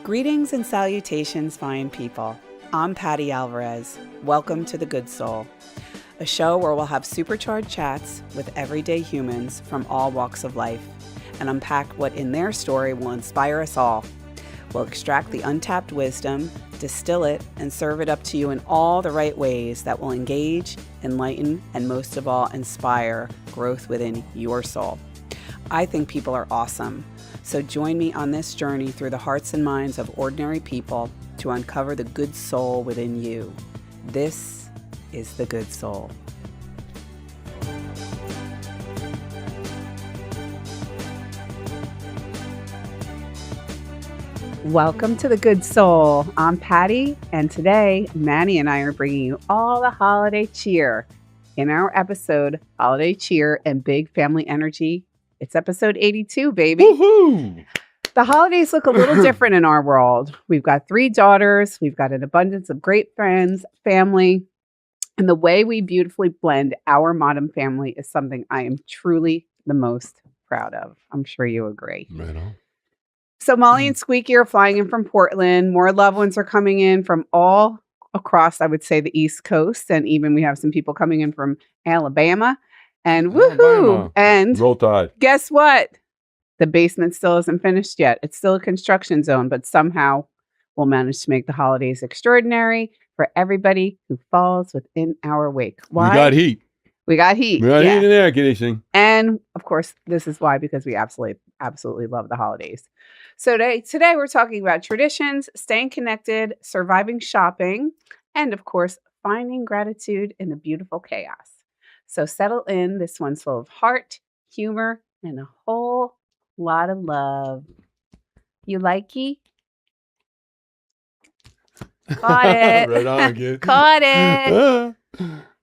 Greetings and salutations, fine people. I'm Patti Alvarez. Welcome to The Good Soul, a show where we'll have supercharged chats with everyday humans from all walks of life and unpack what in their story will inspire us all. We'll extract the untapped wisdom, distill it, and serve it up to you in all the right ways that will engage, enlighten, and most of all, inspire growth within your soul. I think people are awesome. So join me on this journey through the hearts and minds of ordinary people to uncover the good soul within you. This is The Good Soul. Welcome to The Good Soul. I'm Patti, and today Manny and I are bringing you all the holiday cheer. In our episode, Holiday Cheer and Big Family Energy, it's episode 82, baby. Woohoo! The holidays look a little different in our world. We've got 3 daughters. We've got an abundance of great friends, family. And the way we beautifully blend our modern family is something I am truly the most proud of. I'm sure you agree. Right on. So Molly and Squeeky are flying in from Portland. More loved ones are coming in from all across, I would say, the East Coast. And even we have some people coming in from Alabama. And woohoo! And Roll Tide. Guess what? The basement still isn't finished yet. It's still a construction zone, but somehow we'll manage to make the holidays extraordinary for everybody who falls within our wake. Why? We got heat. We got heat. We got yeah. heat and air conditioning. And of course, this is why, because we absolutely love the holidays. So today we're talking about traditions, staying connected, surviving shopping, and of course, finding gratitude in the beautiful chaos. So settle in. This one's full of heart, humor, and a whole lot of love. You likey? Caught it. Right on, kid. Caught it.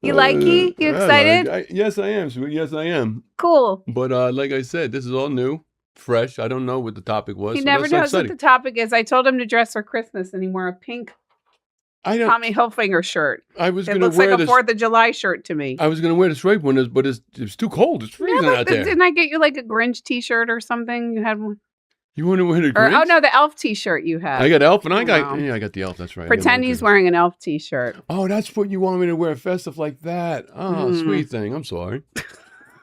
You likey? You excited? Yes, I am, sweetie. Yes, I am. Cool. But like I said, this is all new, fresh. I don't know what the topic was. He so never that's knows exciting. what the topic is. I told him to dress for Christmas, and he wore a pink Tommy Hilfiger shirt. I was It going to looks like wear a this. 4th of July shirt to me. I was going to wear the striped one, but it's too cold. It's freezing out there. Didn't I get you like a Grinch t-shirt or something? You had one? You want to wear the Or, Grinch? oh, no, the elf t-shirt you had. I got elf, and I Wow. got the elf. That's right. I Pretend got he's one wearing an elf t-shirt. Oh, that's what you want me to wear, festive like that. Oh, sweet thing. I'm sorry.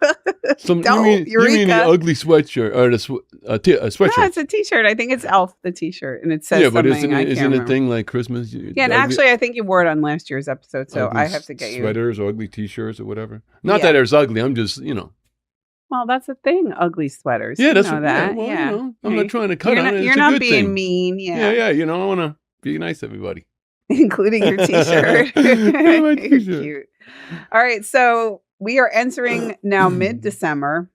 You mean the ugly sweatshirt or the sweatshirt? No, it's a t-shirt. I think it's elf, the t-shirt. And it says Yeah, but something. isn't a thing like Christmas? Yeah, and actually, I think you wore it on last year's episode, so I have to get you. Sweaters or ugly t-shirts or whatever. Not that it's ugly. I'm just, Well, that's a thing, ugly sweaters. Yeah, you that's know what, that. Well, yeah. I'm not trying to cut on it. You're It's not a good being thing. mean. Yeah. Yeah. I want to be nice to everybody. Including your t-shirt. My t-shirt. You're cute. All right, so we are entering now mid-December,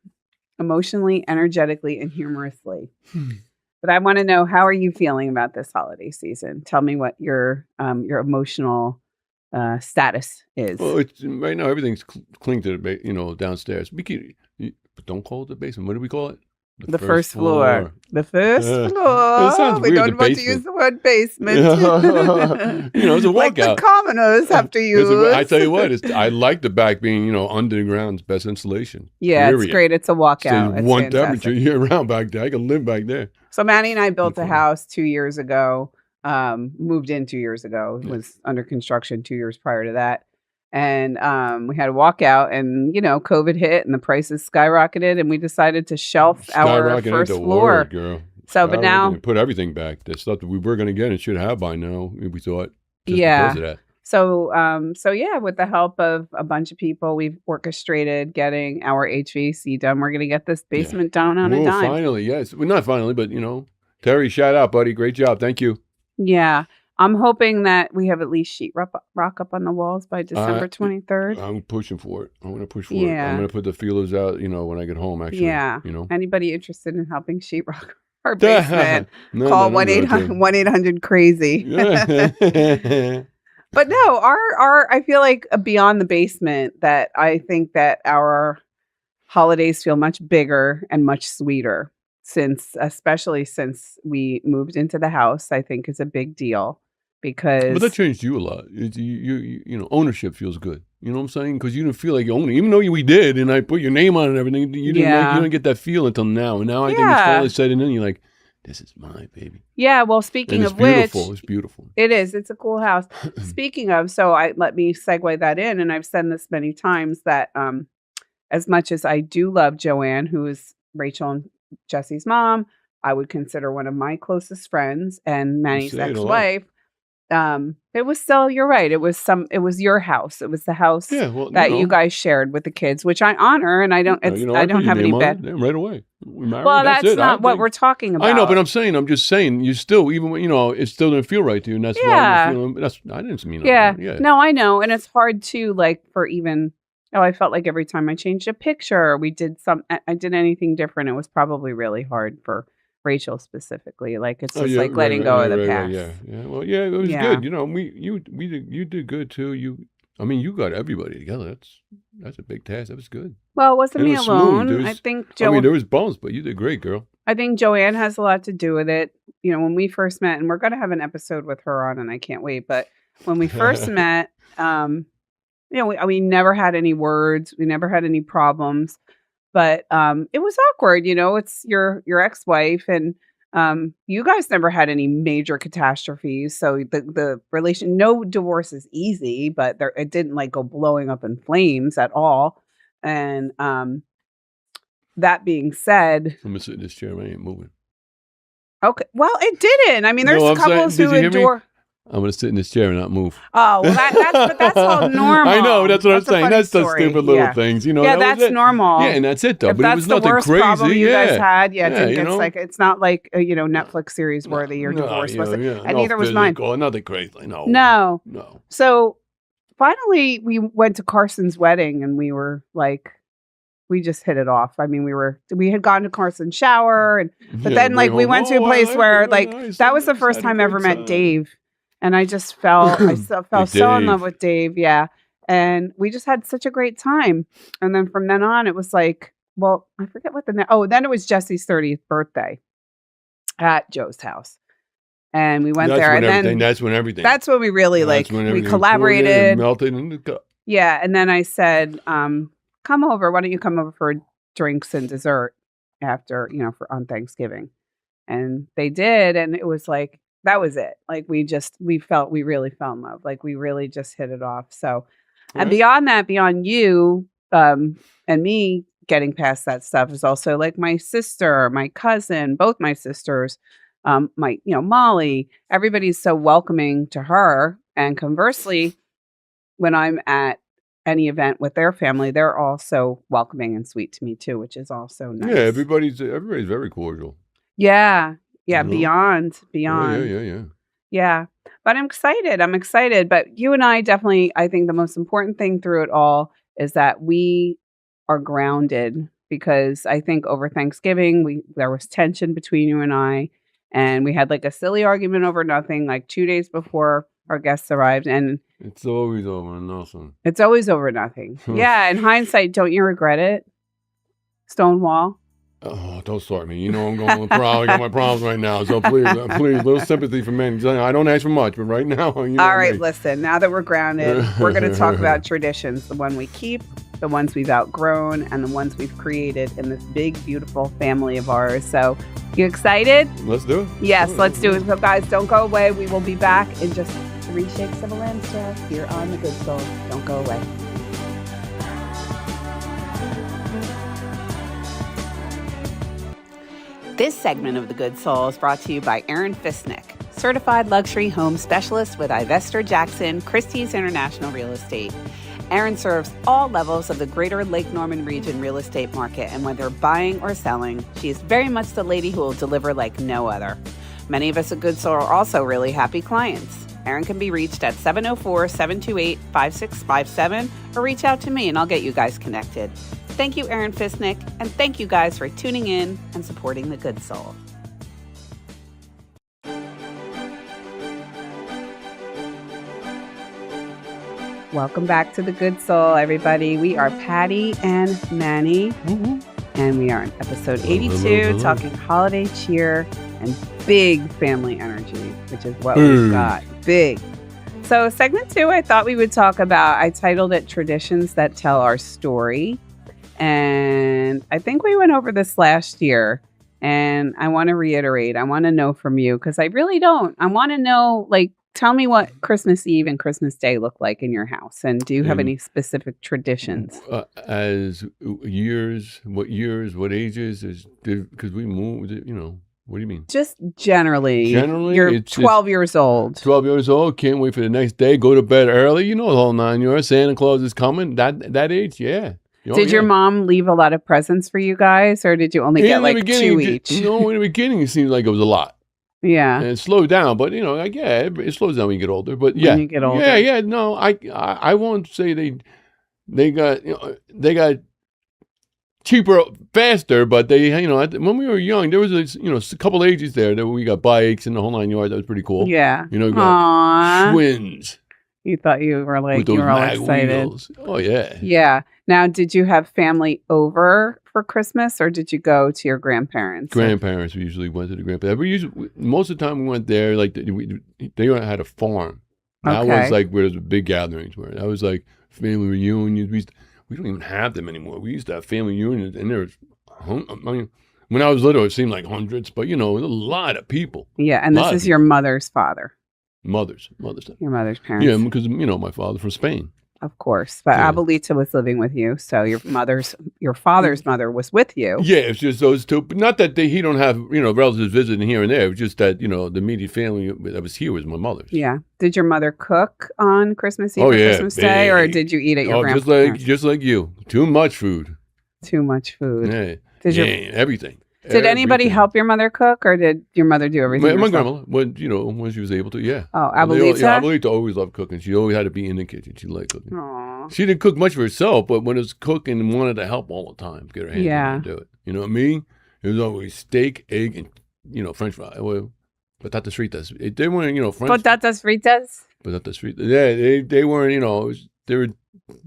emotionally, energetically, and humorously. But I want to know, how are you feeling about this holiday season? Tell me what your emotional status is. Well, right now everything's clean to the downstairs. But don't call it the basement. What do we call it? The first floor. The first floor. It sounds we weird, don't want to use the word basement. It's a walkout. Like the commoners have to use. I tell you what, I like the back being, underground's best insulation. Yeah, Period. it's great. It's a walkout. Stays It's one fantastic. temperature year round back there. I can live back there. So Manny and I built a house 2 years ago. Moved in 2 years ago. It was under construction 2 years prior to that. And we had a walkout, and COVID hit, and the prices skyrocketed, and we decided to shelf our first floor. Word, girl. So, but now put everything back. The stuff that we were going to get and should have by now. We thought. Just Yeah. Because of that. So yeah, with the help of a bunch of people, we've orchestrated getting our HVAC done. We're going to get this basement down on a dime. Finally, yes. Well, not finally, but Terry, shout out, buddy. Great job. Thank you. Yeah. I'm hoping that we have at least sheetrock up on the walls by December 23rd. I'm pushing for it. I want to push for it. Yeah. I'm going to put the feelers out, when I get home, actually. Yeah. Anybody interested in helping sheetrock our basement, No, call no, 1-800-crazy. But no, I feel like beyond the basement, that I think that our holidays feel much bigger and much sweeter, especially since we moved into the house. I think is a big deal. Because but that changed you a lot. Ownership feels good. You know what I'm saying? Because you didn't feel like you owned it, even though we did, and I put your name on it and everything. You didn't get that feel until now. And now I think it's finally setting in. You're like, this is my baby. Yeah, well, speaking of which, it's beautiful. It is. It's a cool house. Speaking of, let me segue that in, and I've said this many times that as much as I do love Joanne, who is Rachel and Jesse's mom, I would consider one of my closest friends and Manny's ex-wife. It was still, you're right. It was your house. It was the house that you guys shared with the kids, which I honor, and I don't. I don't have any bad. Right away. We married. Well, that's not what we're talking about. I know, but I'm just saying. You still, even when it still didn't feel right to you, and that's why you're feeling. I didn't mean. Yeah. No, I know, and it's hard to for even. Oh, I felt like every time I changed a picture, I did anything different. It was probably really hard for Rachel specifically. It's just letting go of the past. Yeah. Well, yeah, it was good. You did good too. You got everybody together. That's a big task. That was good. Well, it wasn't me alone. I think there was bumps, but you did great, girl. I think Joanne has a lot to do with it. When we first met, and we're going to have an episode with her on, and I can't wait. But when we first met, we never had any words. We never had any problems. But it was awkward. It's your ex-wife, and you guys never had any major catastrophes. So the relation, no divorce is easy, but it didn't go blowing up in flames at all. And that being said, I'm gonna sit in this chair. I ain't moving. Okay. Well, it didn't. I mean, there's couples who endure. I'm going to sit in this chair and not move. Oh, well, that's all normal. I know. That's what I'm saying. That's the stupid little things. Yeah, that's normal. Yeah, and that's it, though. If but that's it was the nothing worst crazy. Problem you guys had. It's not like a Netflix series worthy. Your divorce was, and neither was mine. Nothing crazy. No. So finally, we went to Carson's wedding, and we were we just hit it off. I mean, we had gone to Carson's shower, but then we went to a place where that was the first time I ever met Dave. And I just fell so in love with Dave. Yeah. And we just had such a great time. And then from then on, it was I forget what then it was Jesse's 30th birthday at Joe's house. And we went there. That's when we really we collaborated. Melted in the cup. Yeah. And then I said, come over. Why don't you come over for drinks and dessert after, on Thanksgiving? And they did. And it was that was it. We really fell in love. We really just hit it off. So, and beyond that, beyond you and me getting past that stuff is also my sister, my cousin, both my sisters, my, Molly, everybody's so welcoming to her. And conversely, when I'm at any event with their family, they're all so welcoming and sweet to me too, which is also nice. Yeah, everybody's very cordial. Yeah. Yeah, beyond. Yeah. But I'm excited. But you and I definitely, I think the most important thing through it all is that we are grounded, because I think over Thanksgiving, there was tension between you and I, and we had a silly argument over nothing 2 days before our guests arrived. And it's always over nothing. It's always over nothing. Yeah. In hindsight, don't you regret it? Stonewall? Oh, don't start me. I'm going with I got my problems right now. So please, little sympathy for men. I don't ask for much, but right now, all right, listen, now that we're grounded, we're going to talk about traditions, the one we keep, the ones we've outgrown, and the ones we've created in this big, beautiful family of ours. So, you excited? Let's do it. Yes, let's do it. So, guys, don't go away. We will be back in just 3 shakes of a lamb stir here on The Good Soul. Don't go away. This segment of The Good Soul is brought to you by Aaron Fisnick, certified luxury home specialist with Ivester Jackson Christie's International Real Estate. Aaron serves all levels of the greater Lake Norman region real estate market, and whether buying or selling, she is very much the lady who will deliver like no other. Many of us at Good Soul are also really happy clients. Aaron can be reached at 704-728-5657 or reach out to me and I'll get you guys connected. Thank you, Aaron Fisnick, and thank you guys for tuning in and supporting The Good Soul. Welcome back to The Good Soul, everybody. We are Patti and Manny, and we are in episode 82, talking holiday cheer and big family energy, which is what we've got. Big. So segment 2, I thought we would talk about, I titled it Traditions That Tell Our Story. And I think we went over this last year. And I want to reiterate, I want to know from you because I really don't. I want to know, like, tell me what Christmas Eve and Christmas Day look like in your house. And do you have any specific traditions? As years, what ages? Because we moved, what do you mean? Just generally. Generally, you're 12 years old. 12 years old, can't wait for the next day, go to bed early, the whole 9 yards. Santa Claus is coming. That age, yeah. Did your mom leave a lot of presents for you guys, or did you only get like 2 each? In the beginning, it seemed like it was a lot. Yeah. And it slowed down, but it slows down when you get older. But yeah, when you get older. Yeah. No, I won't say they got cheaper faster, but they when we were young, there was a couple ages there that we got bikes and the whole 9 yards. That was pretty cool. Yeah. We got twins. You thought you were like you were all excited. Wheels. Oh yeah. Yeah. Now, did you have family over for Christmas, or did you go to your grandparents? Grandparents. We usually went to the grandparents. Most of the time we went there. Like they had a farm. That was like where the big gatherings were. That was like family reunions. We don't even have them anymore. We used to have family reunions, and there was, when I was little, it seemed like hundreds, but a lot of people. Yeah, and this is your mother's father. Mother's your mother's parents. Yeah, because my father's from Spain. Of course, but Abuelita was living with you, so your father's mother was with you. Yeah, it's just those two. But not that he don't have relatives visiting here and there. It was just that the immediate family that was here was my mother's. Yeah. Did your mother cook on Christmas Eve or Christmas Day, or did you eat at your grandparents'? Just like you. Too much food. Too much food. Yeah. Everything. Did anybody help your mother cook, or did your mother do everything? My grandma, when she was able to, yeah. Oh, Abuelita? Abuelita always loved cooking. She always had to be in the kitchen. She liked cooking. Aww. She didn't cook much for herself, but when it was cooking, wanted to help all the time. Get her hands in and do it. You know what I mean? It was always steak, egg, and French fries. Well, patatas fritas. They weren't, French. Patatas fritas? Patatas fritas. Yeah, they weren't, they were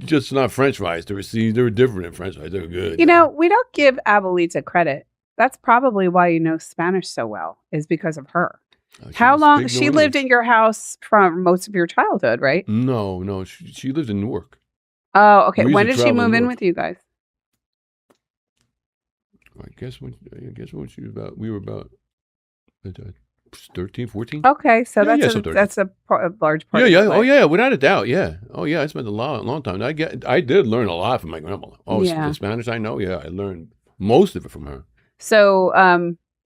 just not French fries. They were different than French fries. They were good. We don't give Abuelita credit. That's probably why you know Spanish so well, is because of her. How long? She lived in your house for most of your childhood, right? No. She lived in Newark. Oh, okay. When did she move in with you guys? I guess when she was we were about 13, 14. Okay, so that's a large part. Yeah. Oh, yeah. Without a doubt. Yeah. Oh, yeah. I spent a long time. I did learn a lot from my grandma. Oh, the Spanish I know. Yeah, I learned most of it from her. So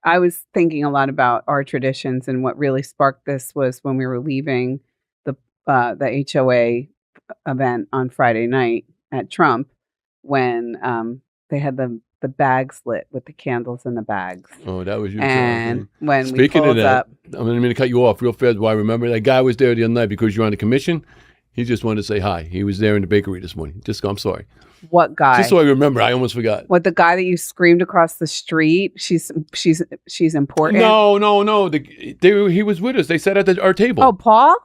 I was thinking a lot about our traditions, and what really sparked this was when we were leaving the HOA event on Friday night at Trump, when they had the bags lit with the candles in the bags. Oh, that was you. And when Speaking we pulled of that, up, I'm going to cut you off real fast. Why I remember that guy was there the other night because you're on the commission. He just wanted to say hi. He was there in the bakery this morning. I'm sorry. What guy? Just so I remember. I almost forgot. What, the guy that you screamed across the street? She's important. No. He was with us. They sat at our table. Oh, Paul?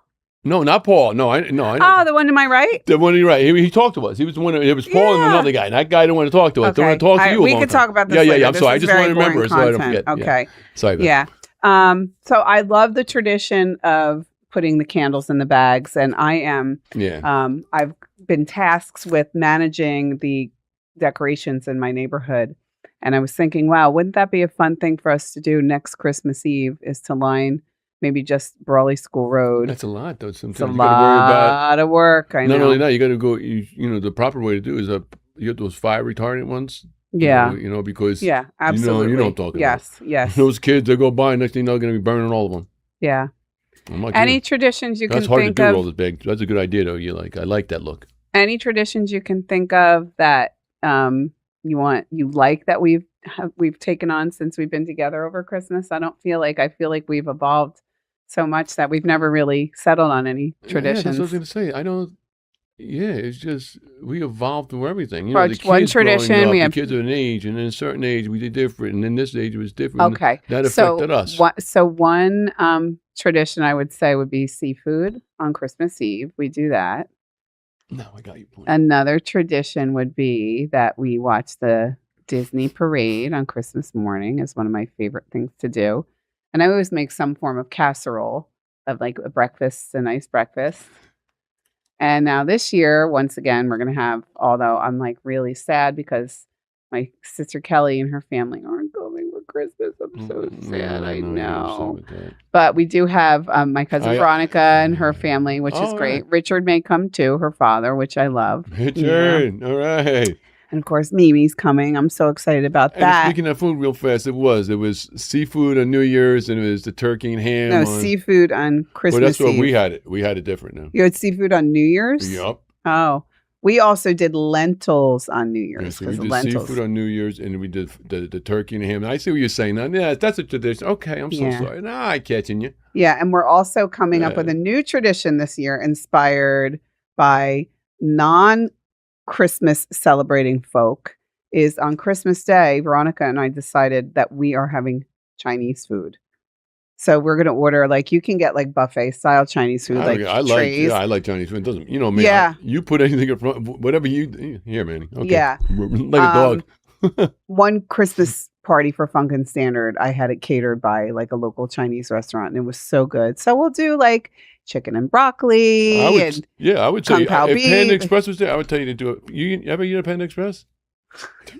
No, not Paul. No. Oh, the one to my right? The one to your right. He talked to us. He was the one. It was Paul and another guy. And that guy didn't want to talk to us. Okay. Don't want to talk to you. We could talk about this later. Yeah. I'm sorry. I just want to remember so I don't forget. Okay. Yeah. Sorry. Yeah. So I love the tradition of putting the candles in the bags, and I am. Yeah. I've been tasked with managing the decorations in my neighborhood, and I was thinking, wow, wouldn't that be a fun thing for us to do next Christmas Eve? Is to line maybe just Brawley School Road. That's a lot, though. Sometimes it's a lot of work. I know. Not only that, you got to go. The proper way to do is you have those fire retardant ones. Yeah. Because absolutely. You don't talk about. Yes. Those kids that go by, next thing they're going to be burning all of them. Yeah. Any traditions you can think of? That's hard to do all this big. That's a good idea, though. I like that look. Any traditions you can think of that you like that we've taken on since we've been together over Christmas? I feel like we've evolved so much that we've never really settled on any traditions. Yeah, that's what I was going to say. I don't. Yeah, it's just we evolved through everything. The kids one tradition we have. The kids are an age, and in a certain age we did different, and in this age it was different. Okay, that affected us. One tradition I would say would be seafood on Christmas Eve. We do that. No, I got your point. Another tradition would be that we watch the Disney parade on Christmas morning. Is one of my favorite things to do, and I always make some form of casserole of like a nice breakfast. And now this year, once again, we're going to have, although I'm like really sad because my sister Kelly and her family aren't coming. We're Christmas. I'm so sad. Yeah, I you're know. upset with that. But we do have my cousin Veronica and her family, which is great. Right. Richard may come too, her father, which I love. Richard, all right. And of course, Mimi's coming. I'm so excited about that. And speaking of food real fast, it was seafood on New Year's and it was the turkey and ham. No, seafood on Christmas Well, that's what Eve. we had it. We had it different now. You had seafood on New Year's? Yep. Oh. We also did lentils on New Year's. Yeah, so we did seafood on New Year's and we did the turkey and ham. And I see what you're saying now. Yeah, that's a tradition. Okay, I'm so sorry. Nah, I'm catching you. Yeah, and we're also coming up with a new tradition this year inspired by non-Christmas celebrating folk. Is on Christmas Day, Veronica and I decided that we are having Chinese food. So we're going to order, like, you can get like buffet style Chinese food, like trays. I like Chinese food. It doesn't, you know me. Yeah. You put anything in front, whatever you, here, Manny. Okay. Yeah. Like a dog. One Christmas party for Funkin' Standard, I had it catered by like a local Chinese restaurant and it was so good. So we'll do like chicken and broccoli. I would tell you, if Panda Express was there, I would tell you to do it. You ever eat a Panda Express?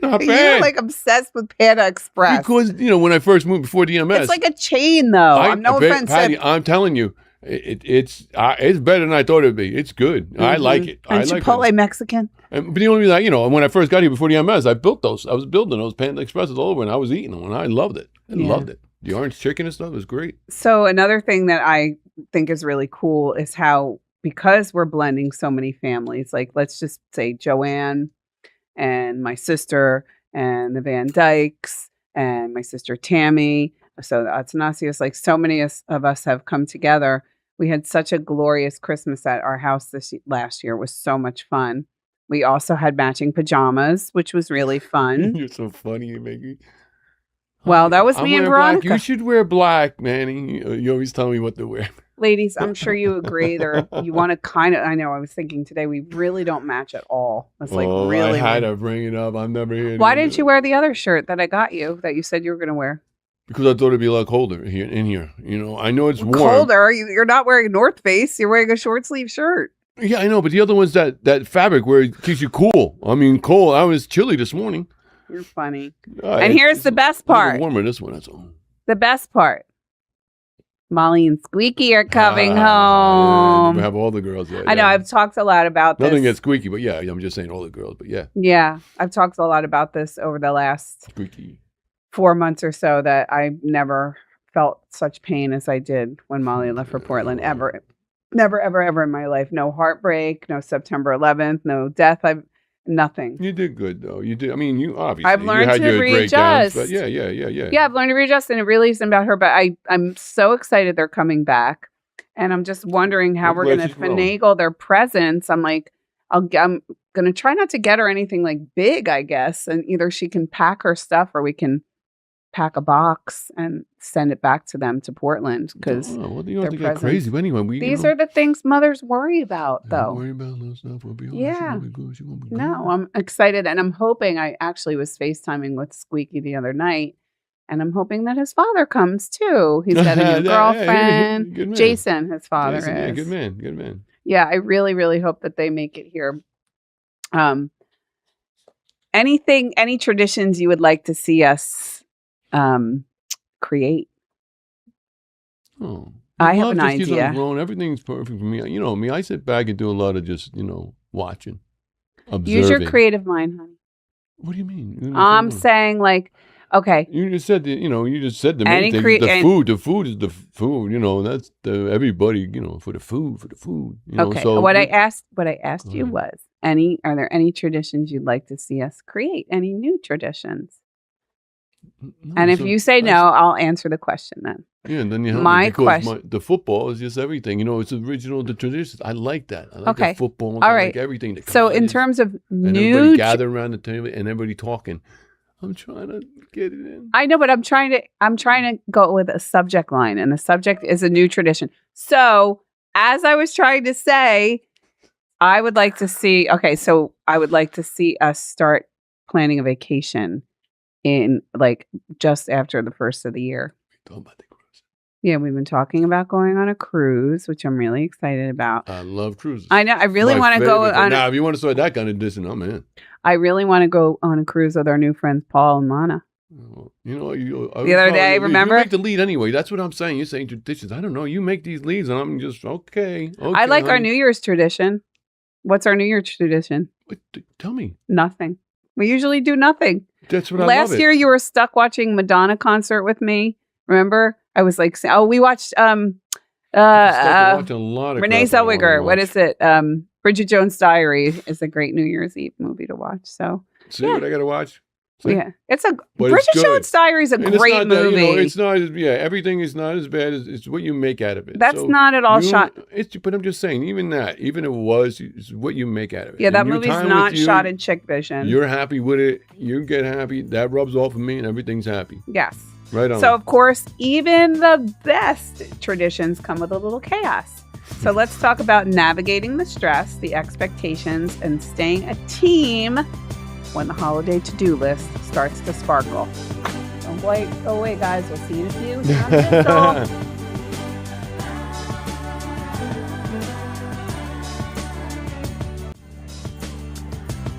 Not bad. You're like obsessed with Panda Express. Because, when I first moved before DMS. It's like a chain, though. I'm no offense. Patty, I'm telling you, it's better than I thought it would be. It's good. Mm-hmm. I like it. And Chipotle Mexican. But the only reason, when I first got here before DMS, I built those. I was building those Panda Expresses all over, and I was eating them, and I loved it. I loved it. The orange chicken and stuff was great. So another thing that I think is really cool is how, because we're blending so many families, like let's just say Joanne and my sister and the Van Dykes and my sister Tammy. So the Atanasius, like so many of us have come together. We had such a glorious Christmas at our house last year. It was so much fun. We also had matching pajamas, which was really fun. You're so funny. You make me. Well, that was me and Veronica. Black. You should wear black, Manny. You always tell me what to wear. Ladies, I'm sure you agree. You want to I know, I was thinking today, we really don't match at all. It's like really. I had to bring it up. I'm never here. Why didn't you wear the other shirt that I got you that you said you were going to wear? Because I thought it'd be a lot colder in here. I know it's warm. Colder? You're not wearing North Face. You're wearing a short sleeve shirt. Yeah, I know. But the other one's that fabric where it keeps you cool. I mean, cold. I was chilly this morning. You're funny. And here's the best part. Warmer this one. That's all. The best part. Molly and Squeeky are coming home. Yeah, we have all the girls there. I know. I've talked a lot about this. Nothing against Squeeky, but yeah, I'm just saying all the girls. But yeah. Yeah, I've talked a lot about this over the last 4 months or so, that I never felt such pain as I did when Molly left for Portland. Ever. Never, ever, ever in my life. No heartbreak, no September 11th, no death. Nothing. You did good, though. You did. I mean, you obviously. I've learned to readjust. But yeah. Yeah, I've learned to readjust, and it really isn't about her. But I'm so excited they're coming back, and I'm just wondering how we're going to finagle their presence. I'm like, I'm going to try not to get her anything like big, I guess, and either she can pack her stuff or we can pack a box and send it back to them to Portland, because you don't have to get crazy. But anyway, these are the things mothers worry about, though. Worry about those stuff. We'll be She won't be good. No, I'm excited, and I'm hoping. I actually was FaceTiming with Squeaky the other night, and I'm hoping that his father comes too. He's got a new girlfriend. Jason, his father is. Yeah, good man. Yeah, I really, really hope that they make it here. Any traditions you would like to see us create? I have an idea. Everything's perfect for me. You know me. I sit back and do a lot of just watching, observing. Use your creative mind, honey. What do you mean? I'm saying, like, okay. You just said the main thing. The food is the food. That's everybody. For the food. Okay. So what I asked you was, are there any traditions you'd like to see us create? Any new traditions? No, and if you say no, I'll answer the question then. Yeah, and then my question. The football is just everything. It's original, the traditions. I like that. I like the football. All right. I like everything. So in terms of everybody gather around the table and everybody talking. I'm trying to get it in. I know, but I'm trying to go with a subject line, and the subject is a new tradition. So as I was trying to say, I would like to see. Okay, so I would like to see us start planning a vacation in just after the first of the year. Talking about the cruise. Yeah, we've been talking about going on a cruise, which I'm really excited about. I love cruises. I know. I really want to go on. Now, if you want to start that kind of distance, I'm in. I really want to go on a cruise with our new friends, Paul and Lana. Well, You know, the other day, remember? You make the lead anyway. That's what I'm saying. You're saying traditions. I don't know. You make these leads, and I'm just okay. I like our New Year's tradition. What's our New Year's tradition? Tell me. Nothing. We usually do nothing. That's what I love. Last year, you were stuck watching Madonna concert with me. Remember? I was like, oh, we watched watching a lot of Renee Zellweger. What is it? Bridget Jones' Diary is a great New Year's Eve movie to watch. So see what I got to watch. Yeah, Bridget Jones' Diary is a great movie. It's not. Everything is not as bad as it's what you make out of it. That's not at all shot. But I'm just saying, even if it was, it's what you make out of it. Yeah, that movie's not shot in chick vision. You're happy with it. You get happy. That rubs off of me, and everything's happy. Yes. Right on. So of course, even the best traditions come with a little chaos. So let's talk about navigating the stress, the expectations, and staying a team when the holiday to-do list starts to sparkle. Don't go away, guys. We'll see you in a few.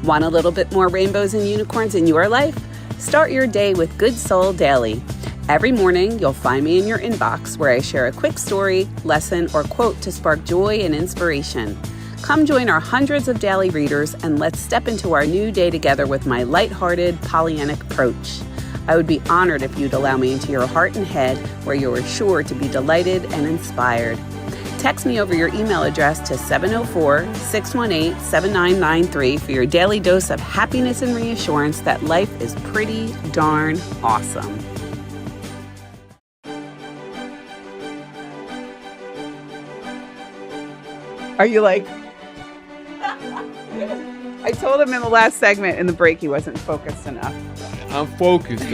Want a little bit more rainbows and unicorns in your life? Start your day with Good Soul Daily. Every morning, you'll find me in your inbox where I share a quick story, lesson, or quote to spark joy and inspiration. Come join our hundreds of daily readers and let's step into our new day together with my lighthearted, Pollyannic approach. I would be honored if you'd allow me into your heart and head where you are sure to be delighted and inspired. Text me over your email address to 704-618-7993 for your daily dose of happiness and reassurance that life is pretty darn awesome. Are you like... I told him in the last segment in the break he wasn't focused enough. I'm focused.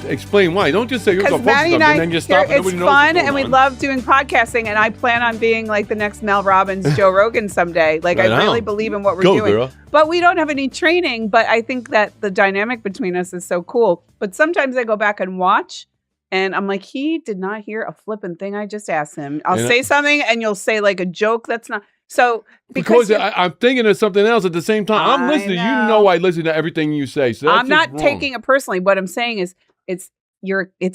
Explain why. Don't just say you're so focused and then just stop. It's fun and we love doing podcasting and I plan on being like the next Mel Robbins, Joe Rogan someday. Like I really believe in what we're doing. Girl. But we don't have any training. But I think that the dynamic between us is so cool. But sometimes I go back and watch and I'm like, he did not hear a flippin' thing I just asked him. I'll say something and you'll say like a joke that's not... So because I'm thinking of something else at the same time. I'm listening. I listen to everything you say. So I'm not taking it personally. What I'm saying is it's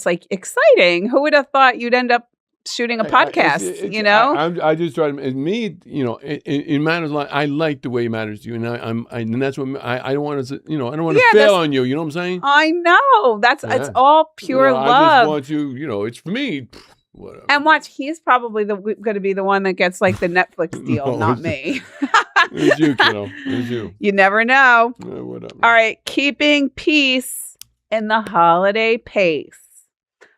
like exciting. Who would have thought you'd end up shooting a podcast? I just try to in matters like I like the way it matters to you, and that's what I don't want to I don't want to fail on you. You know what I'm saying? I know it's all pure love. I just want you. It's for me. Whatever. And watch, he's probably going to be the one that gets like the Netflix deal, not me. It's you, kiddo. It's you. You never know. Whatever. All right, keeping peace in the holiday pace.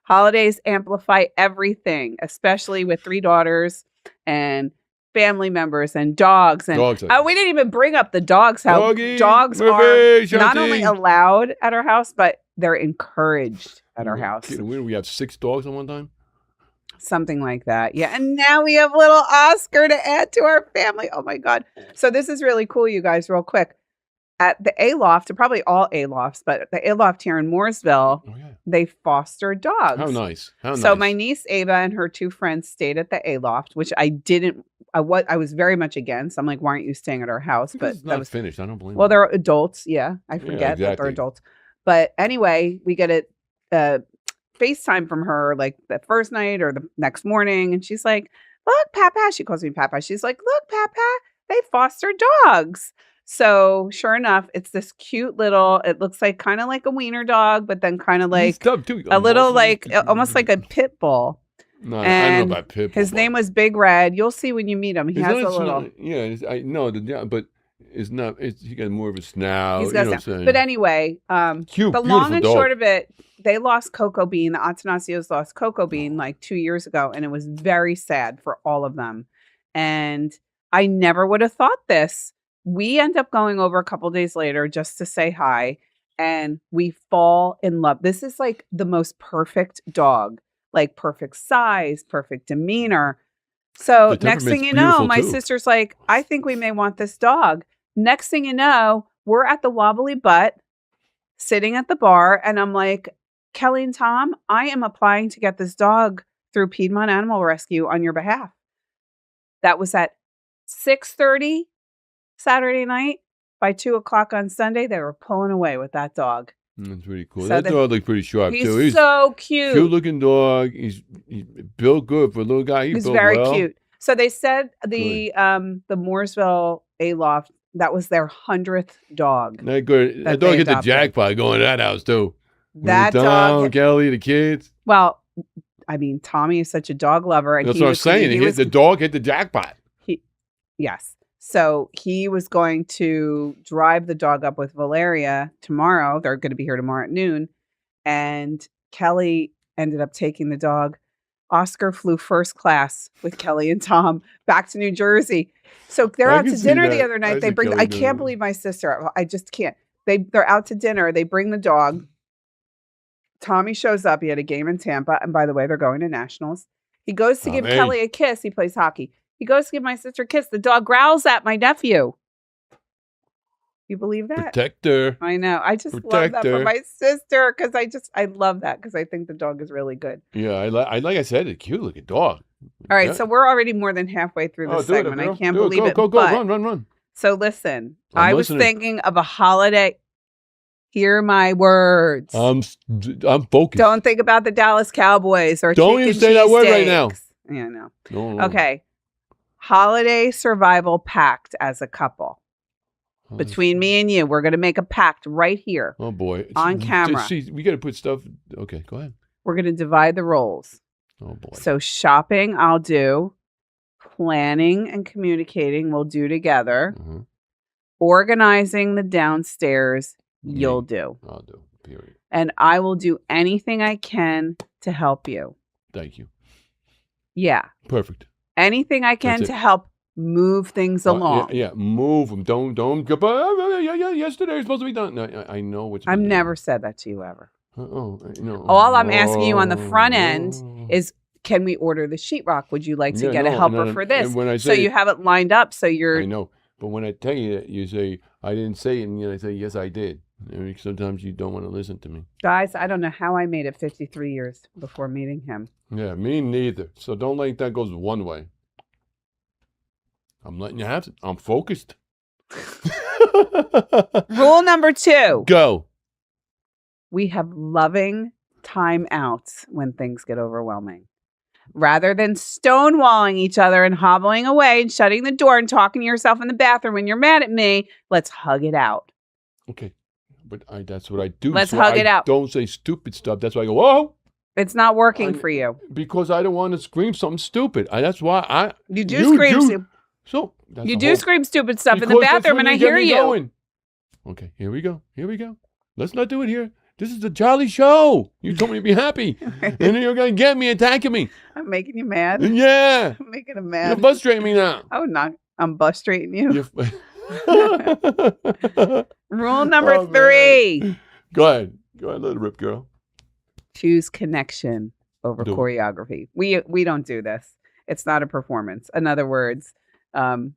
Holidays amplify everything, especially with 3 daughters and family members and dogs. And we didn't even bring up the dogs. How Doggy, dogs Murphy, are Shanti. Not only allowed at our house, but they're encouraged at our house. We have 6 dogs at one time. Something like that. Yeah. And now we have little Oscar to add to our family. Oh my God. So this is really cool, you guys, real quick. At the A-Loft, probably all A-Lofts, but the A-Loft here in Mooresville, they foster dogs. How nice. So my niece Ava and her 2 friends stayed at the A-Loft, which I was very much against. I'm like, why aren't you staying at our house? But it's not finished. I don't believe Well, they're adults. Yeah. I forget that they're adults. But anyway, we get a FaceTime from her like the first night or the next morning. And she's like, look, Papa. She calls me Papa. She's like, look, Papa, they foster dogs. So sure enough, it's this cute little, it looks like kind of like a wiener dog, but then kind of like a little like, almost like a pit bull. No, I don't know about pit bull. His name was Big Red. You'll see when you meet him. He has a little. I know, but it's not, he got more of a snout. He's got a snout. But anyway, cute, the long and short of it, they lost Coco Bean. The Atanassios lost Coco Bean like 2 years ago. And it was very sad for all of them. And I never would have thought this. We end up going over a couple days later just to say hi. And we fall in love. This is like the most perfect dog, like perfect size, perfect demeanor. So next thing you know, my sister's like, I think we may want this dog. Next thing you know, we're at the Wobbly Butt sitting at the bar. And I'm like, Kelly and Tom, I am applying to get this dog through Piedmont Animal Rescue on your behalf. That was at 6:30 Saturday night. By 2:00 on Sunday, they were pulling away with that dog. That's pretty cool. So That dog looks pretty sharp too. He's so cute. Cute looking dog. He's built good for a little guy. He's built very well. cute. So they said the Mooresville Aloft, that was their 100th dog. That good. That dog hit the jackpot going to that house too. That dog, Kelly, the kids. Well, I mean, Tommy is such a dog lover, and that's what I'm saying. The dog hit the jackpot. Yes. So he was going to drive the dog up with Valeria tomorrow. They're going to be here tomorrow at noon. And Kelly ended up taking the dog. Oscar flew first class with Kelly and Tom back to New Jersey. So they're out to dinner the other night. I can't believe my sister. I just can't. They're out to dinner. They bring the dog. Tommy shows up. He had a game in Tampa. And by the way, they're going to Nationals. He goes to give Kelly a kiss. He plays hockey. He goes to give my sister a kiss. The dog growls at my nephew. You believe that? Protector. I know. I just love that for my sister because I love that because I think the dog is really good. Yeah, like I said, it's a cute looking dog. All right, so we're already more than halfway through this segment. I can't believe it. Go, run. So listen, I was thinking of a holiday. Hear my words. I'm focused. Don't think about the Dallas Cowboys or don't even say that word right now. Yeah, no. No. Okay. Holiday survival pact as a couple. Between me and you, we're going to make a pact right here. Oh, boy. On camera. We got to put stuff. Okay, go ahead. We're going to divide the roles. Oh, boy. So shopping, I'll do. Planning and communicating, we'll do together. Mm-hmm. Organizing the downstairs, you'll do. I'll do, period. And I will do anything I can to help you. Thank you. Yeah. Perfect. Anything I can to help move things along. Yeah, move them. Don't go. Yeah, yesterday was supposed to be done. No, I know what's. I've never said that to you ever. No. All I'm asking you on the front end is, can we order the sheetrock? Would you like to get a helper for this? So you have it lined up. So you're. I know, but when I tell you that, you say I didn't say it, and I say yes, I did. I mean, sometimes you don't want to listen to me. Guys, I don't know how I made it 53 years before meeting him. Yeah, me neither. So don't let that go one way. I'm letting you have it. I'm focused. Rule number 2. Go. We have loving timeouts when things get overwhelming. Rather than stonewalling each other and hobbling away and shutting the door and talking to yourself in the bathroom when you're mad at me, let's hug it out. Okay. But that's what I do. Let's hug it out. Don't say stupid stuff. That's why I go, whoa. It's not working for you. Because I don't want to scream something stupid. That's why You do scream stupid. So you do scream stupid stuff in the bathroom, and I hear you. Going. Okay, here we go. Let's not do it here. This is a jolly show. You told me to be happy, and then you're gonna get me attacking me. I'm making you mad. Yeah, I'm making him mad. You're frustrating me now. Oh, not. I'm frustrating you. Rule number 3. Go ahead, let it rip, girl. Choose connection over choreography. We don't do this. It's not a performance. In other words,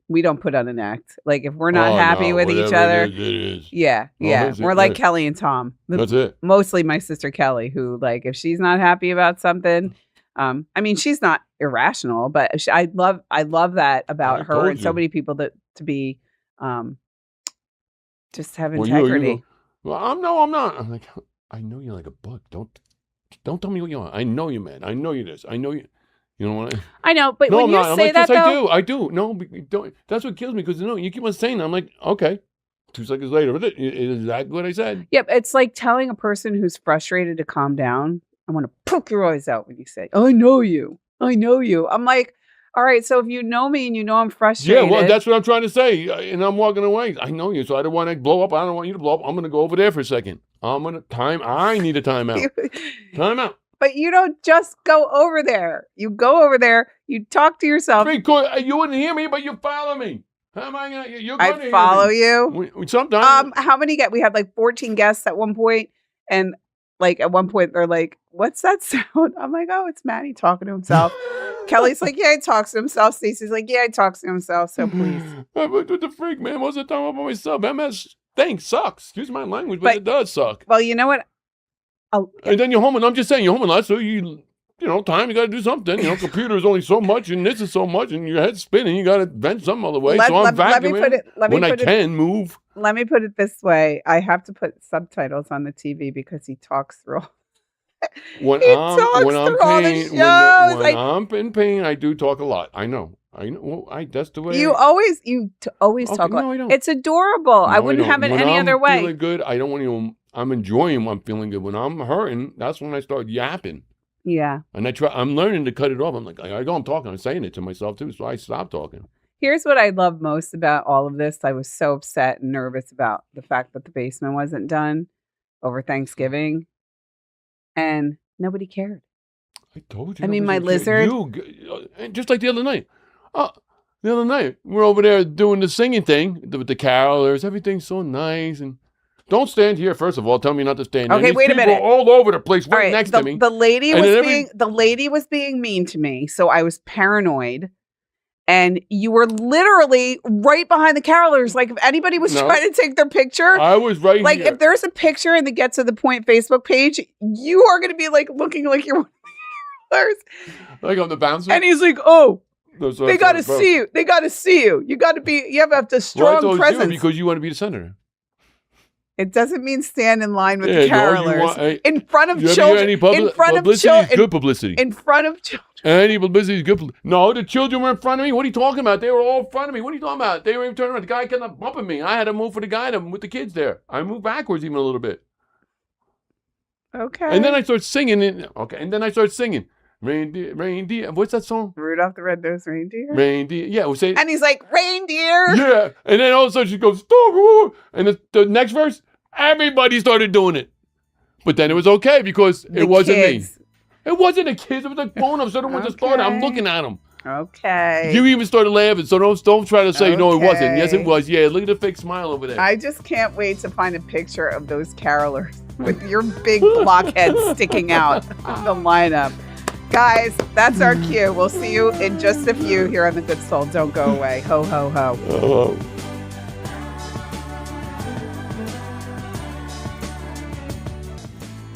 we don't put on an act. Like if we're not happy with each other, it is. Yeah. We're like Kelly and Tom. That's it. Mostly my sister Kelly, who like if she's not happy about something, I mean she's not irrational, but I love that about her and so many people that to be, just have integrity. I'm not. I'm like, I know you're like a bug. Don't tell me what you want. I know you're mad. I know you're this. I know you. You know what? I know, but when you say that, though, I do. No, don't. That's what kills me because you keep on saying that. I'm like, okay. 2 seconds later, is that what I said? Yep, it's like telling a person who's frustrated to calm down. I want to poke your eyes out when you say, "I know you. I know you." I'm like, all right. So if you know me and you know I'm frustrated, yeah, well, that's what I'm trying to say, and I'm walking away. I know you, so I don't want to blow up. I don't want you to blow up. I'm going to go over there for a second. I need a timeout. Timeout. But you don't just go over there. You go over there. You talk to yourself. Because you wouldn't hear me, but you follow me. How am I going to? You're going to follow you. Sometimes. How many we had like 14 guests at one point, and like at one point they're like, "What's that sound?" I'm like, "Oh, it's Manny talking to himself." Kelly's like, "Yeah, he talks to himself." Stacey's like, "Yeah, he talks to himself." So please. What the freak, man? Most of the time I'm by myself. That mess sucks. Excuse my language, but it does suck. Well, you know what? And then you're home, and I'm just saying you're home a lot, so you time, you got to do something. Computer is only so much, and this is so much, and your head's spinning. You got to vent some other way. So I'm vacuuming when I can move. Let me put it this way. I have to put subtitles on the TV because he talks through. When I'm in pain, I do talk a lot. I know. Well, that's the way. You always talk a lot. No, I don't. It's adorable. I wouldn't have it any other way. When I'm feeling good, I don't want to. I'm enjoying when I'm feeling good. When I'm hurting, that's when I start yapping. Yeah. And I'm learning to cut it off. I'm like, I'm talking. I'm saying it to myself too. So I stop talking. Here's what I love most about all of this. I was so upset and nervous about the fact that the basement wasn't done over Thanksgiving. And nobody cared. I told you. I mean, my lizard. Just like the other night. We're over there doing the singing thing with the carolers. Everything's so nice. And don't stand here, first of all. Tell me not to stand. Okay, wait a minute. All over the place, right next to me. The lady was being mean to me, so I was paranoid. And you were literally right behind the carolers. Like if anybody was trying to take their picture, I was right like here. If there's a picture in the Get to the Point Facebook page, you are going to be like looking like you're one of the carolers. Like on the bouncer. And he's like, they got to see you. They got to see you. You have a strong presence. Because you want to be the senator. It doesn't mean stand in line with the carolers. In front of children. In front of children. Good publicity. In front of children. Any publicity is good publicity. No, the children were in front of me. What are you talking about? They were all in front of me. What are you talking about? They were even turning around. The guy kept on bumping me. I had to move for the guy with the kids there. I moved backwards even a little bit. Okay. And then I start singing. Reindeer. What's that song? Rudolph the Red-Nosed Reindeer? Reindeer. Yeah, we'll say. And he's like, reindeer. Yeah. And then all of a sudden she goes, stop. And the next verse, everybody started doing it. But then it was okay because it wasn't me. It wasn't the kids. It was the grown-ups. They're the ones that started. I'm looking at them. Okay. You even started laughing, so don't try to say, no, it wasn't. Yes, it was. Yeah, look at the fake smile over there. I just can't wait to find a picture of those carolers with your big blockhead sticking out of the lineup. Guys, that's our cue. We'll see you in just a few here on The Good Soul. Don't go away. Ho, ho, ho. Oh.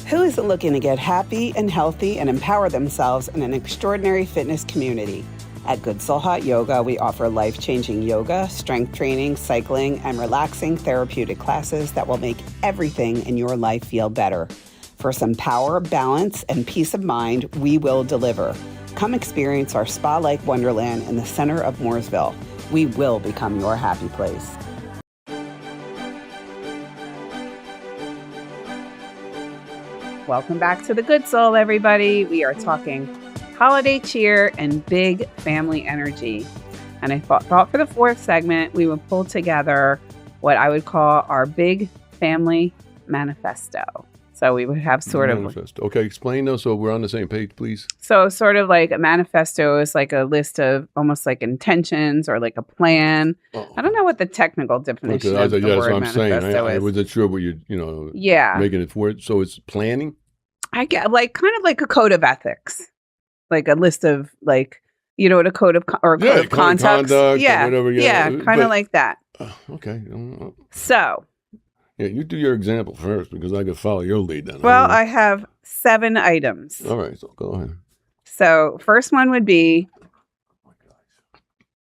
Who isn't looking to get happy and healthy and empower themselves in an extraordinary fitness community? At Good Soul Hot Yoga, we offer life-changing yoga, strength training, cycling, and relaxing therapeutic classes that will make everything in your life feel better. For some power, balance, and peace of mind, we will deliver. Come experience our spa-like wonderland in the center of Mooresville. We will become your happy place. Welcome back to The Good Soul, everybody. We are talking holiday cheer and big family energy. And I thought for the fourth segment, we would pull together what I would call our big family manifesto. So we would have sort of... Manifesto. Okay, explain those so we're on the same page, please. So sort of like a manifesto is like a list of almost like intentions or like a plan. Oh. I don't know what the technical definition of the word manifesto is. I wasn't sure what you're, making it for it. So it's planning? I get like kind of like a code of ethics. Like a list of like, what a code of code of conduct. Yeah, whatever, kind of like that. Okay. So... Yeah, you do your example first because I could follow your lead then. Well, I have 7 items. All right, so go ahead. So first one would be,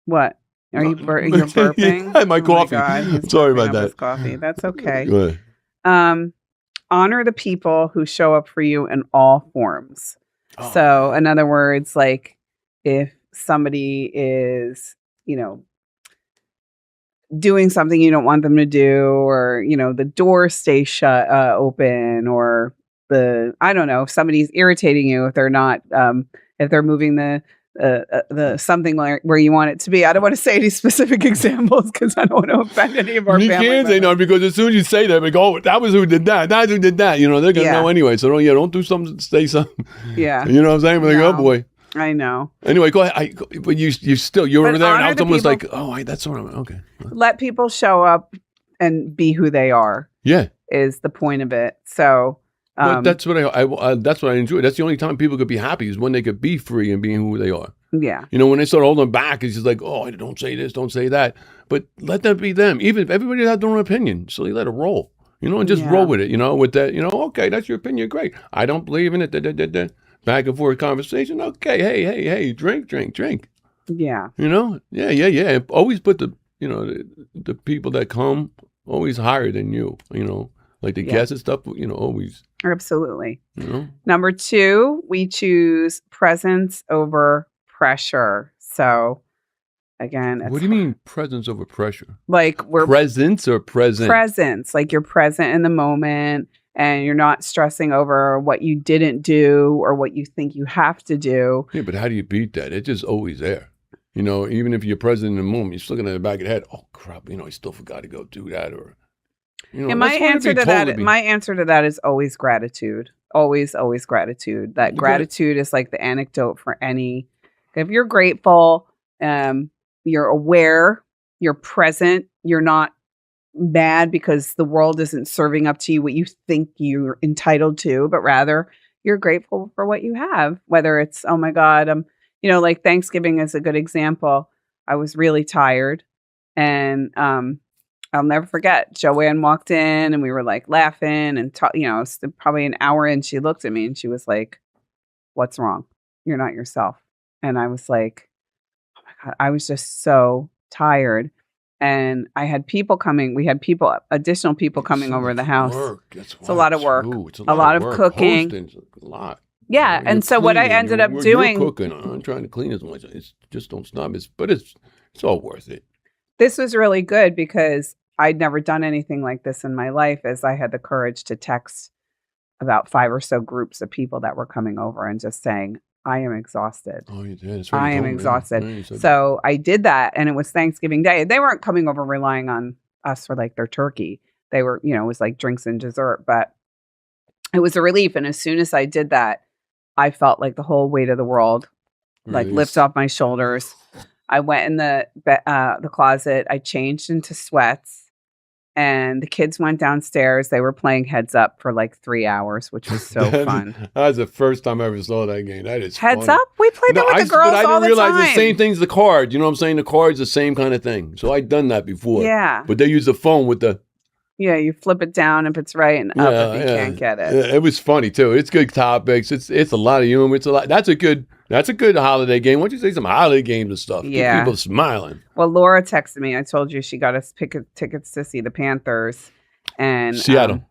what? Are you burping? Yeah, my coffee. Sorry about that. Coffee. That's okay. Go ahead. Honor the people who show up for you in all forms. Oh. So in other words, like if somebody is, doing something you don't want them to do, or the door stays shut open, or I don't know, if somebody's irritating you, if they're not if they're moving the something where you want it to be. I don't want to say any specific examples because I don't want to offend any of our family members. You can't say no because as soon as you say that, we go, "That was who did that. That's who did that." They're gonna know anyway. So don't do something, say something. Yeah, you know what I'm saying? Like, oh boy. I know. Anyway, go ahead. But you're over there, and I was almost like, that's what I'm. Okay. Let people show up and be who they are. Yeah, is the point of it. So that's what that's what I enjoy. That's the only time people could be happy is when they could be free and being who they are. Yeah. When they start holding back, it's just like, don't say this, don't say that. But let them be them. Even if everybody has their own opinion, so you let it roll. And just roll with it. With that. Okay, that's your opinion. Great. I don't believe in it. back and forth conversation. Okay, hey, drink. Yeah. You know, yeah. Always put the the people that come always higher than you. You know, like the guests and stuff. You know, always. Absolutely. You know. Number 2, we choose presence over pressure. So again, What do you mean presence over pressure? Like we're presence or present? Presence, like you're present in the moment and you're not stressing over what you didn't do or what you think you have to do. Yeah, but how do you beat that? It's just always there. You know, even if you're present in the moment, you're still looking at the back of the head. Oh crap! You know, I still forgot to go do that, or you know. And my answer to that is always gratitude. Always gratitude. That gratitude is like the antidote for any. If you're grateful, you're aware, you're present, you're not mad because the world isn't serving up to you what you think you're entitled to, but rather you're grateful for what you have. Whether it's, oh my God, like Thanksgiving is a good example. I was really tired and I'll never forget. Joanne walked in and we were like laughing and probably an hour in, she looked at me and she was like, "What's wrong? You're not yourself." And I was like, "Oh my God," I was just so tired. And I had people coming. We had additional people coming over the house. It's a lot of work. It's a lot of cooking. Hosting's a lot. Yeah. And so what I ended up doing. You're cooking. I'm trying to clean as much. It's just don't stop. It's all worth it. This was really good because I'd never done anything like this in my life, as I had the courage to text about 5 or so groups of people that were coming over and just saying, I am exhausted. Oh, you did? That's right. I am exhausted. So I did that, and it was Thanksgiving Day. They weren't coming over relying on us for like their turkey. They were, it was like drinks and dessert, but it was a relief. And as soon as I did that, I felt like the whole weight of the world like lift off my shoulders. I went in the closet. I changed into sweats. And the kids went downstairs. They were playing Heads Up for like 3 hours, which was so fun. That was the first time I ever saw that game. That is Heads funny. Up? We played that with the girls all the time. But I didn't realize the same thing's the card. You know what I'm saying? The card's the same kind of thing. So I'd done that before. Yeah. But they use the phone with the... Yeah, you flip it down if it's right and up if you can't get it. Yeah, it was funny too. It's good topics. It's a lot of humor. It's a lot. That's a good holiday game. Why don't you say some holiday games and stuff? Yeah. Get people smiling. Well, Laura texted me. I told you she got us tickets to see the Panthers. And Seattle.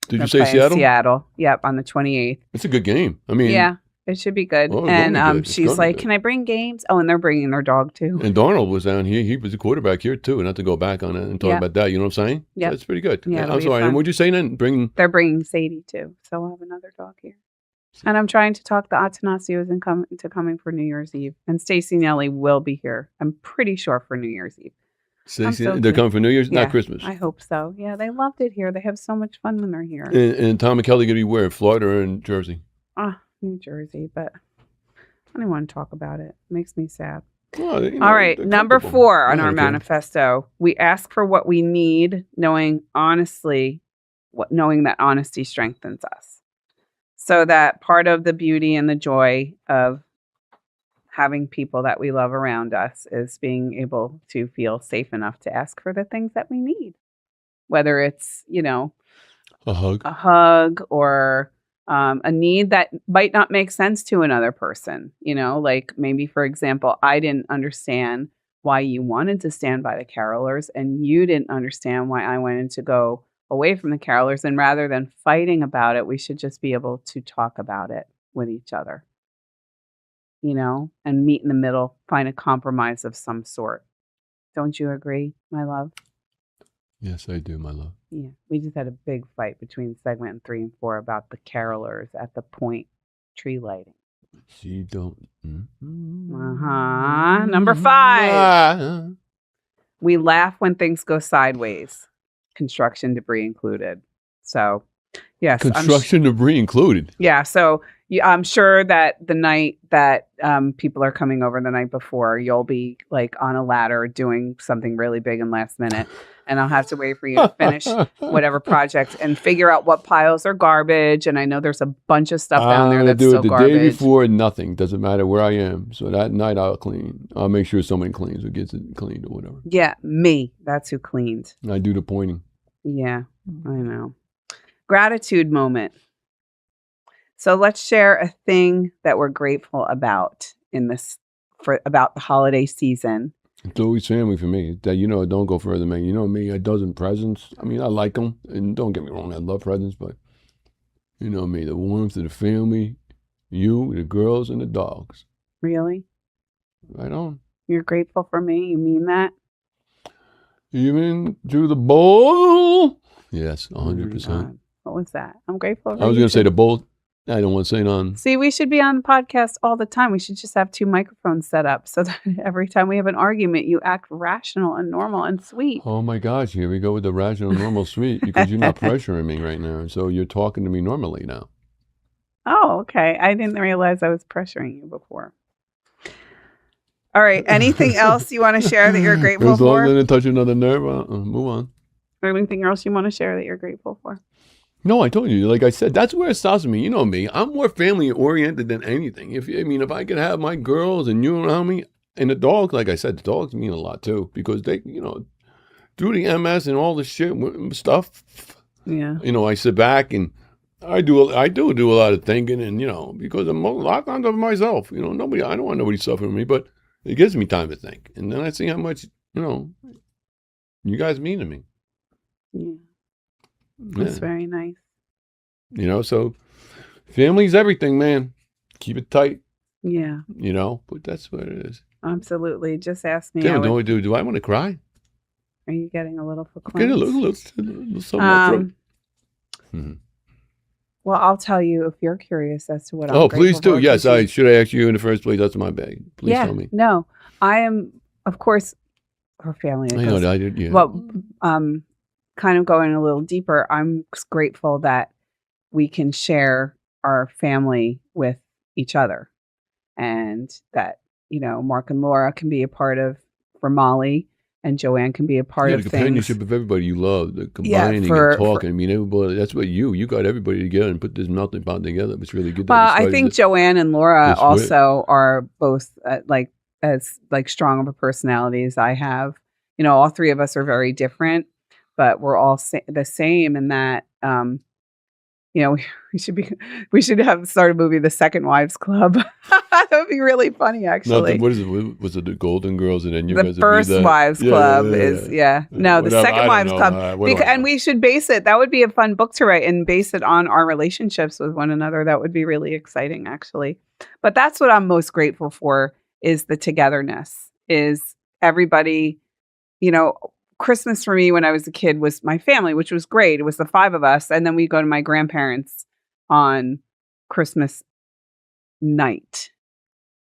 Did you say Seattle? Seattle. Yep, on the 28th. It's a good game. I mean, yeah, it should be good. And she's like, "Can I bring games?" Oh, and they're bringing their dog too. And Darnold was down here. He was a quarterback here too. Not to go back on it and talk about that. You know what I'm saying? Yeah, so it's pretty good. Yeah, I'm sorry. And what'd you say then? They're bringing Sadie too, so we'll have another dog here. And I'm trying to talk the Atanasios into coming for New Year's Eve. And Stacy and Ellie will be here. I'm pretty sure for New Year's Eve. They're coming for New Year's, not Christmas. I hope so. Yeah, they loved it here. They have so much fun when they're here. And Tom and Kelly going to be where? Florida or in Jersey? New Jersey, but I don't want to talk about it. It makes me sad. Well, all right, number 4 on our manifesto. We ask for what we need, knowing that honesty strengthens us. So that part of the beauty and the joy of having people that we love around us is being able to feel safe enough to ask for the things that we need, whether it's, a hug or a need that might not make sense to another person, like maybe, for example, I didn't understand why you wanted to stand by the carolers and you didn't understand why I wanted to go away from the carolers. And rather than fighting about it, we should just be able to talk about it with each other. And meet in the middle, find a compromise of some sort. Don't you agree, my love? Yes, I do, my love. Yeah, we just had a big fight between segment 3 and 4 about the carolers at the point tree lighting. She don't. Number 5. We laugh when things go sideways. Construction debris included. So, yes. Construction debris included. Yeah, so I'm sure that the night that people are coming over the night before, you'll be like on a ladder doing something really big and last minute. And I'll have to wait for you to finish whatever project and figure out what piles are garbage. And I know there's a bunch of stuff down there that's still garbage. The day before, nothing. Doesn't matter where I am. So that night I'll clean. I'll make sure someone cleans or gets it cleaned or whatever. Yeah, me. That's who cleaned. I do the pointing. Yeah, I know. Gratitude moment. So let's share a thing that we're grateful about about the holiday season. It's always family for me. That, don't go further, man. You know me, a dozen presents. I mean, I like them, and don't get me wrong, I love presents, but you know me, the warmth of the family, you, the girls, and the dogs. Really? Right on. You're grateful for me? You mean that? Even to the bowl? Yes, 100%. What was that? I'm grateful for I was going to say the bowl. I don't want to say none. See, we should be on the podcast all the time. We should just have 2 microphones set up so that every time we have an argument, you act rational and normal and sweet. Oh my gosh, here we go with the rational, normal, sweet, because you're not pressuring me right now. So you're talking to me normally now. Oh, okay. I didn't realize I was pressuring you before. All right. Anything else you want to share that you're grateful as long for? as I didn't touch another nerve, move on. Or anything else you want to share that you're grateful for? No, I told you, like I said, that's where it starts with me. You know me, I'm more family oriented than anything. If I could have my girls and you around me, and the dogs, like I said, the dogs mean a lot too, because they, through the MS and all the shit stuff. Yeah. I sit back and I do a lot of thinking, and because I'm a lot of times myself. I don't want nobody suffering with me, but it gives me time to think, and then I see how much you guys mean to me. Yeah. That's very nice. So family's everything, man. Keep it tight. Yeah. But that's what it is. Absolutely. Just ask me. Do I want to cry? Are you getting a little verklempt? Get a little something. Well, I'll tell you if you're curious as to what I'm grateful please do. for. Yes, should I ask you in the first place? That's my bag. Please tell me. No, I am, of course, her family. I know that I did. Yeah. Well, kind of going a little deeper, I'm grateful that we can share our family with each other, and that Mark and Laura can be a part of for Molly, and Joanne can be a part of the things. companionship of everybody you love, the combining and talking. Everybody. That's what you got everybody together and put this melting pot together. It's really good. Well, I think Joanne and Laura also are both as strong of a personality as I have. All 3 of us are very different, but we're all the same in that, we should have started a movie, The Second Wives Club. That would be really funny, actually. What is it? Was it the Golden Girls and then you guys? The First Wives Club is. No, The Second Wives Club. And we should base it. That would be a fun book to write and base it on our relationships with one another. That would be really exciting, actually. But that's what I'm most grateful for, is the togetherness, is everybody, Christmas for me when I was a kid was my family, which was great. It was the 5 of us. And then we go to my grandparents on Christmas night.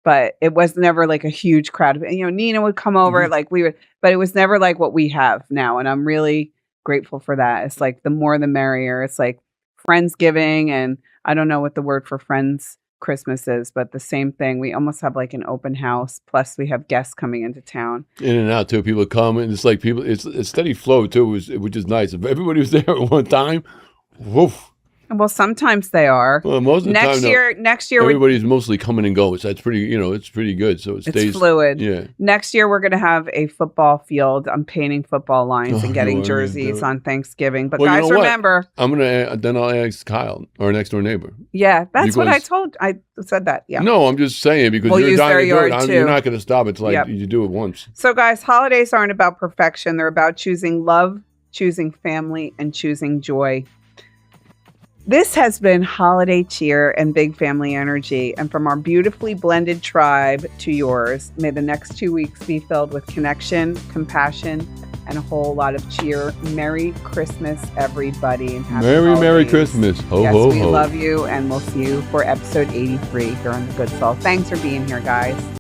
But it was never like a huge crowd. Nina would come over, but it was never like what we have now. And I'm really grateful for that. It's like the more the merrier. It's like Friendsgiving, and I don't know what the word for Friends Christmas is, but the same thing. We almost have like an open house. Plus, we have guests coming into town. In and out too. People come, and it's like it's a steady flow too, which is nice. If everybody was there at one time, woof. Well, sometimes they are. Well, most of the time, next year, everybody's mostly coming and going. So that's pretty. It's pretty good. So it's fluid. Yeah. Next year, we're going to have a football field. I'm painting football lines and getting jerseys on Thanksgiving. But guys, remember, I'll ask Kyle, our next door neighbor. Yeah, that's what I told. I said that. Yeah. No, I'm just saying because you're dying to do it. You're not going to stop. It's like you do it once. So, guys, holidays aren't about perfection. They're about choosing love, choosing family, and choosing joy. This has been Holiday Cheer and Big Family Energy. And from our beautifully blended tribe to yours, may the next 2 weeks be filled with connection, compassion, and a whole lot of cheer. Merry Christmas, everybody. And happy holidays. Merry Christmas. Ho, yes, ho, we ho. love you, and we'll see you for episode 83 here on The Good Soul. Thanks for being here, guys.